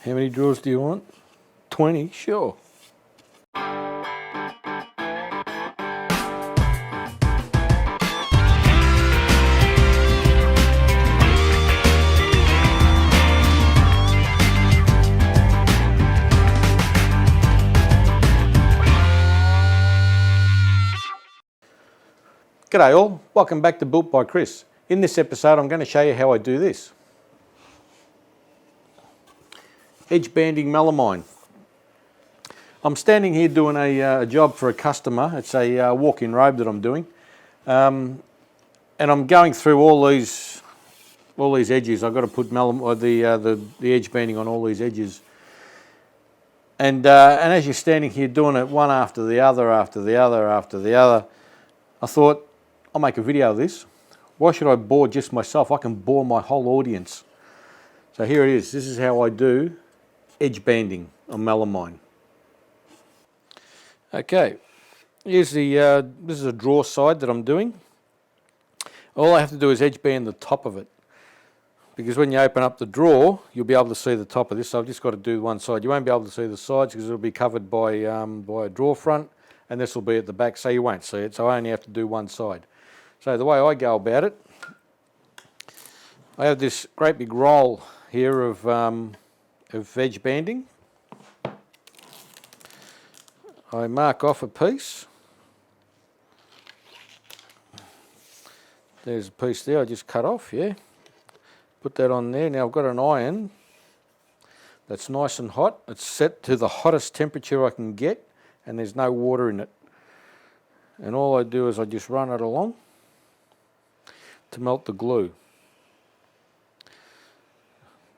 How many drawers do you want? 20? Sure. G'day all, welcome back to Built by Chris. In this episode I'm going to show you how I do this. Edge banding melamine. I'm standing here doing a job for a customer. It's a walk-in robe that I'm doing. And I'm going through all these edges. I've got to put the edge banding on all these edges. And as you're standing here doing it one after the other, I thought, I'll make a video of this. Why should I bore just myself? I can bore my whole audience. So here it is. This is how I do edge banding on melamine. Okay, here's this is a drawer side that I'm doing. All I have to do is edge band the top of it, because when you open up the drawer, you'll be able to see the top of this. So I've just got to do one side. You won't be able to see the sides because it'll be covered by a drawer front, and this will be at the back, so you won't see it. So I only have to do one side. So the way I go about it, I have this great big roll here of edge banding. I mark off a piece. There's a piece there I just cut off, yeah. Put that on there. Now I've got an iron that's nice and hot. It's set to the hottest temperature I can get, and there's no water in it. And all I do is I just run it along to melt the glue.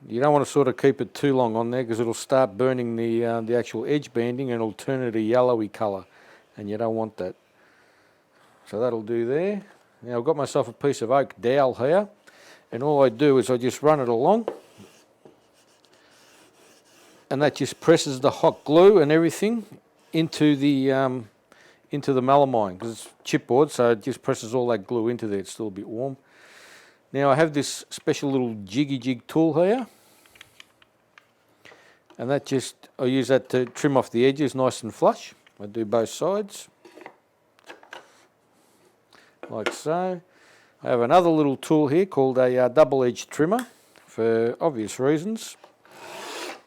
You don't want to sort of keep it too long on there because it'll start burning the actual edge banding and it'll turn it a yellowy colour, and you don't want that. So that'll do there. Now I've got myself a piece of oak dowel here, and all I do is I just run it along, and that just presses the hot glue and everything into the melamine, because it's chipboard, so it just presses all that glue into there. It's still a bit warm. Now I have this special little jiggy jig tool here, and I use that to trim off the edges nice and flush. I do both sides, like so. I have another little tool here called a double-edged trimmer, for obvious reasons.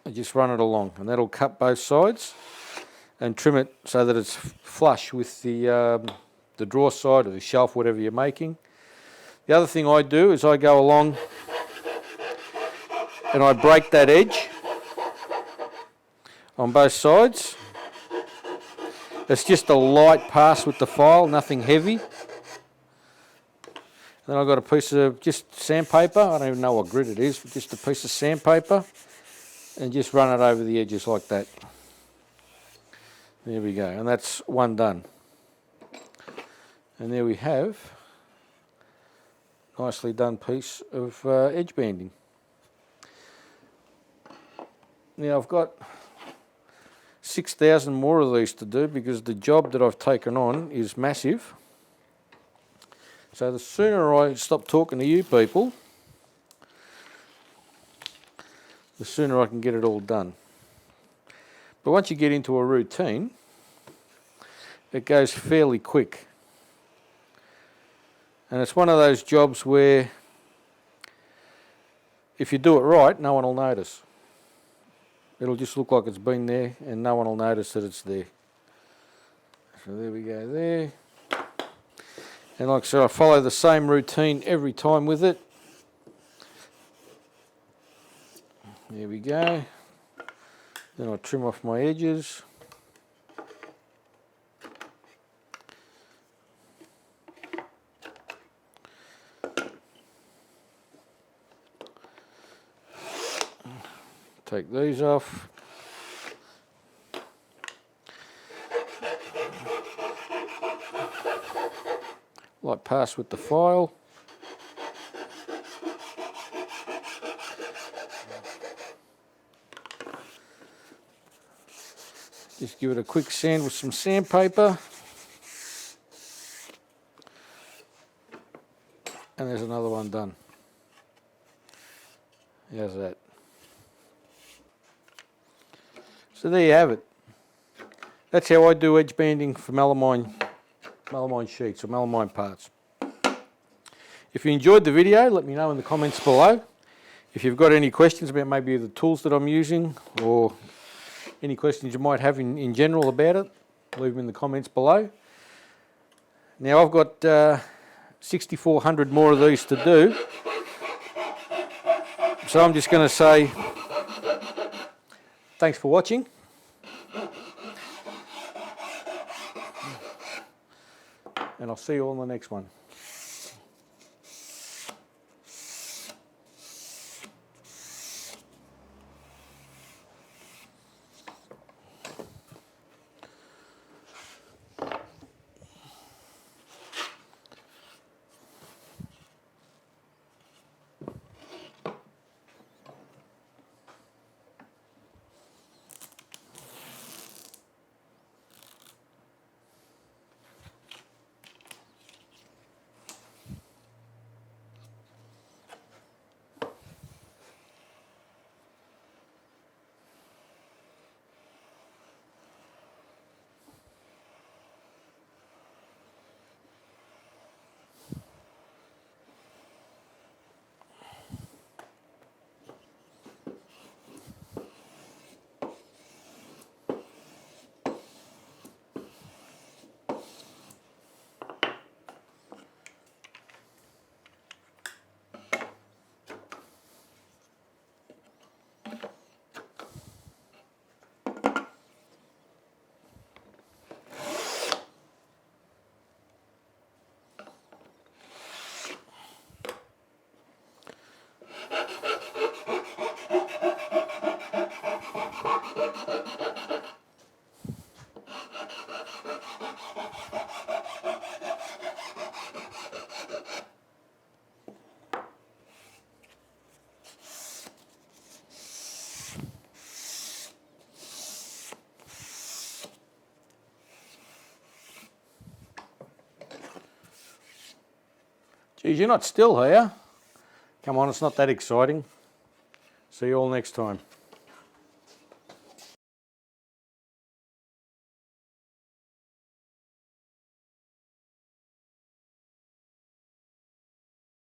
I just run it along, and that'll cut both sides and trim it so that it's flush with the drawer side or the shelf, whatever you're making. The other thing I do is I go along and I break that edge on both sides. It's just a light pass with the file, nothing heavy. Then I've got a piece of just sandpaper. I don't even know what grit it is, but just a piece of sandpaper, and just run it over the edges like that. There we go, and that's one done. And there we have a nicely done piece of edge banding. Now I've got 6,000 more of these to do because the job that I've taken on is massive. So the sooner I stop talking to you people, the sooner I can get it all done. But once you get into a routine, it goes fairly quick. And it's one of those jobs where if you do it right, no one will notice. It'll just look like it's been there and no one will notice that it's there. So there we go there. And like I said, I follow the same routine every time with it. There we go. Then I trim off my edges. Take these off. Light pass with the file. Just give it a quick sand with some sandpaper. And there's another one one done. How's that? So there you have it. That's how I do edge banding for melamine sheets or melamine parts. If you enjoyed the video, let me know in the comments below. If you've got any questions about maybe the tools that I'm using or any questions you might have in general about it, leave them in the comments below. Now I've got 6,400 more of these to do. So I'm just going to say thanks for watching. And I'll see you all in the next one. Geez, you're not still here. Come on, it's not that exciting. See you all next time.